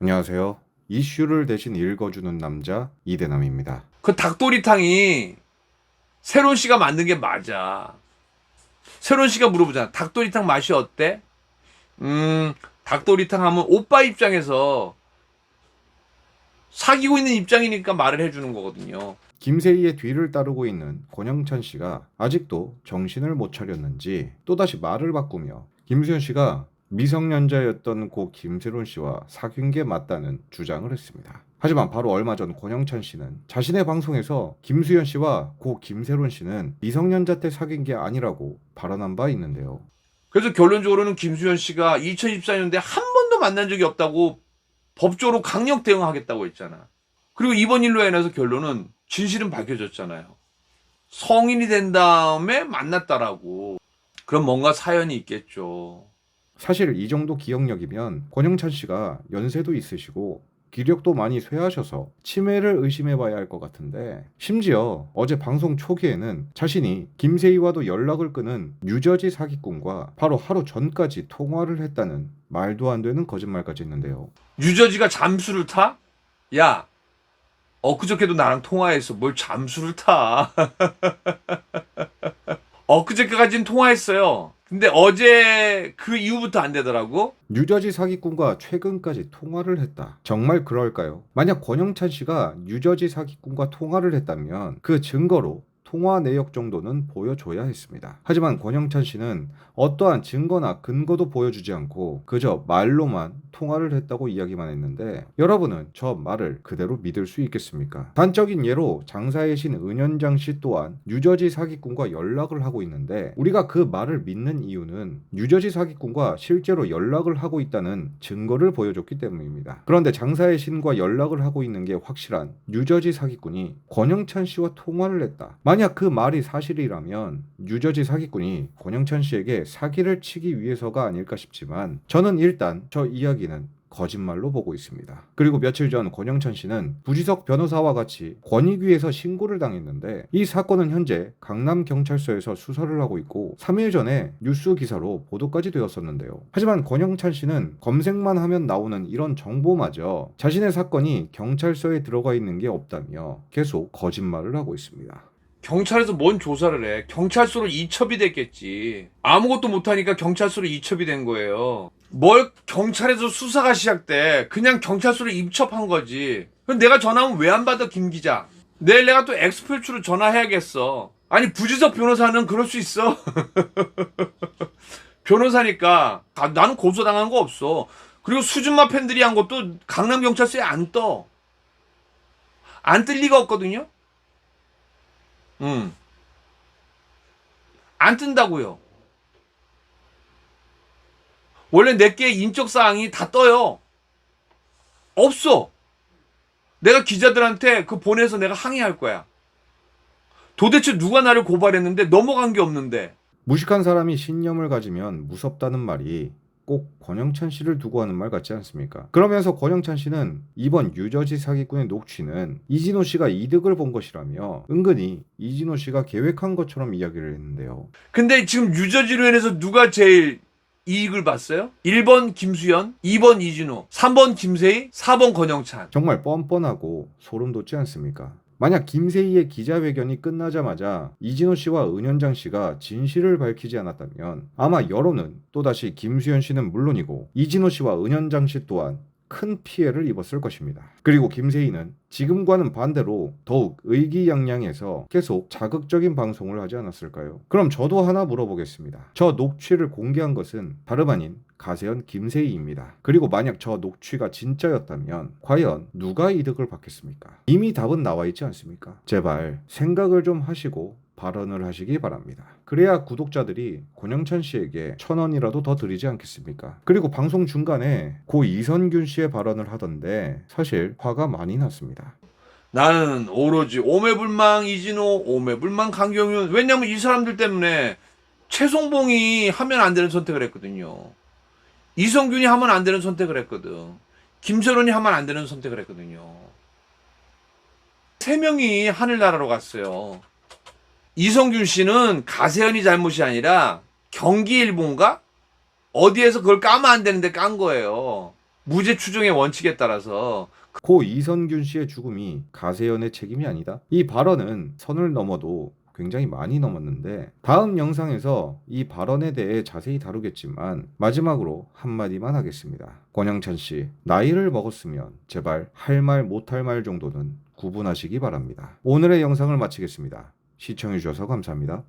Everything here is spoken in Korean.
안녕하세요. 이슈를 대신 읽어주는 남자 이대남입니다. 그 닭도리탕이 새로운 씨가 만든 게 맞아. 새로운 씨가 물어보잖아. 닭도리탕 맛이 어때? 닭도리탕 하면 오빠 입장에서 사귀고 있는 입장이니까 말을 해주는 거거든요. 김세희의 뒤를 따르고 있는 권영찬 씨가 아직도 정신을 못 차렸는지 또다시 말을 바꾸며 김수현 씨가 미성년자였던 고 김세론 씨와 사귄 게 맞다는 주장을 했습니다. 하지만 바로 얼마 전 권영찬 씨는 자신의 방송에서 김수현 씨와 고 김세론 씨는 미성년자 때 사귄 게 아니라고 발언한 바 있는데요. 그래서 결론적으로는 김수현 씨가 2014년도에 한 번도 만난 적이 없다고 법적으로 강력 대응하겠다고 했잖아. 그리고 이번 일로 인해서 결론은 진실은 밝혀졌잖아요. 성인이 된 다음에 만났다라고. 그럼 뭔가 사연이 있겠죠. 사실 이 정도 기억력이면 권영찬 씨가 연세도 있으시고 기력도 많이 쇠하셔서 치매를 의심해 봐야 할 것 같은데, 심지어 어제 방송 초기에는 자신이 김세희와도 연락을 끊은 뉴저지 사기꾼과 바로 하루 전까지 통화를 했다는 말도 안 되는 거짓말까지 했는데요. 유저지가 잠수를 타? 야, 엊그저께도 나랑 통화했어. 뭘 잠수를 타? 엊그저께까지는 통화했어요. 근데 어제 그 이후부터 안 되더라고? 뉴저지 사기꾼과 최근까지 통화를 했다. 정말 그럴까요? 만약 권영찬 씨가 뉴저지 사기꾼과 통화를 했다면 그 증거로 통화 내역 정도는 보여줘야 했습니다. 하지만 권영찬 씨는 어떠한 증거나 근거도 보여주지 않고 그저 말로만 통화를 했다고 이야기만 했는데, 여러분은 저 말을 그대로 믿을 수 있겠습니까? 단적인 예로 장사의 신 은현장 씨 또한 뉴저지 사기꾼과 연락을 하고 있는데, 우리가 그 말을 믿는 이유는 뉴저지 사기꾼과 실제로 연락을 하고 있다는 증거를 보여줬기 때문입니다. 그런데 장사의 신과 연락을 하고 있는 게 확실한 뉴저지 사기꾼이 권영찬 씨와 통화를 했다. 만약 그 말이 사실이라면 뉴저지 사기꾼이 권영찬 씨에게 사기를 치기 위해서가 아닐까 싶지만, 저는 일단 저 이야기는 거짓말로 보고 있습니다. 그리고 며칠 전 권영찬 씨는 부지석 변호사와 같이 권익위에서 신고를 당했는데, 이 사건은 현재 강남경찰서에서 수사를 하고 있고 3일 전에 뉴스 기사로 보도까지 되었었는데요. 하지만 권영찬 씨는 검색만 하면 나오는 이런 정보마저 자신의 사건이 경찰서에 들어가 있는 게 없다며 계속 거짓말을 하고 있습니다. 경찰에서 뭔 조사를 해? 경찰서로 이첩이 됐겠지. 아무것도 못하니까 경찰서로 이첩이 된 거예요. 뭘 경찰에서 수사가 시작돼. 그냥 경찰서로 입첩한 거지. 그럼 내가 전화하면 왜 안 받아, 김 기자? 내일 내가 또 엑스필추로 전화해야겠어. 아니, 부지석 변호사는 그럴 수 있어. 변호사니까. 나는 고소당한 거 없어. 그리고 수준마 팬들이 한 것도 강남경찰서에 안 떠. 안 뜰 리가 없거든요. 안 뜬다고요. 원래 내게 인적 사항이 다 떠요. 없어. 내가 기자들한테 그 보내서 내가 항의할 거야. 도대체 누가 나를 고발했는데 넘어간 게 없는데. 무식한 사람이 신념을 가지면 무섭다는 말이 꼭 권영찬 씨를 두고 하는 말 같지 않습니까? 그러면서 권영찬 씨는 이번 유저지 사기꾼의 녹취는 이진호 씨가 이득을 본 것이라며 은근히 이진호 씨가 계획한 것처럼 이야기를 했는데요. 근데 지금 유저지로 인해서 누가 제일 이익을 봤어요? 1번 김수현, 2번 이진호, 3번 김세희, 4번 권영찬. 정말 뻔뻔하고 소름 돋지 않습니까? 만약 김세희의 기자회견이 끝나자마자 이진호 씨와 은현장 씨가 진실을 밝히지 않았다면 아마 여론은 또다시 김수현 씨는 물론이고 이진호 씨와 은현장 씨 또한 큰 피해를 입었을 것입니다. 그리고 김세희는 지금과는 반대로 더욱 의기양양해서 계속 자극적인 방송을 하지 않았을까요? 그럼 저도 하나 물어보겠습니다. 저 녹취를 공개한 것은 다름 아닌 가세현 김세희입니다. 그리고 만약 저 녹취가 진짜였다면 과연 누가 이득을 받겠습니까? 이미 답은 나와 있지 않습니까? 제발 생각을 좀 하시고 발언을 하시기 바랍니다. 그래야 구독자들이 권영찬 씨에게 1,000원이라도 더 드리지 않겠습니까? 그리고 방송 중간에 고 이선균 씨의 발언을 하던데 사실 화가 많이 났습니다. 나는 오로지 오매불망 이진호, 오매불망 강경윤. 왜냐면 이 사람들 때문에 최송봉이 하면 안 되는 선택을 했거든요. 이성균이 하면 안 되는 선택을 했거든. 김철원이 하면 안 되는 선택을 했거든요. 3명이 하늘나라로 갔어요. 이성균 씨는 가세현이 잘못이 아니라 경기일보인가? 어디에서 그걸 까면 안 되는데 깐 거예요. 무죄 추정의 원칙에 따라서. 고 이선균 씨의 죽음이 가세연의 책임이 아니다. 이 발언은 선을 넘어도 굉장히 많이 넘었는데 다음 영상에서 이 발언에 대해 자세히 다루겠지만 마지막으로 한마디만 하겠습니다. 권영찬 씨, 나이를 먹었으면 제발 할 말 못할 말 정도는 구분하시기 바랍니다. 오늘의 영상을 마치겠습니다. 시청해주셔서 감사합니다.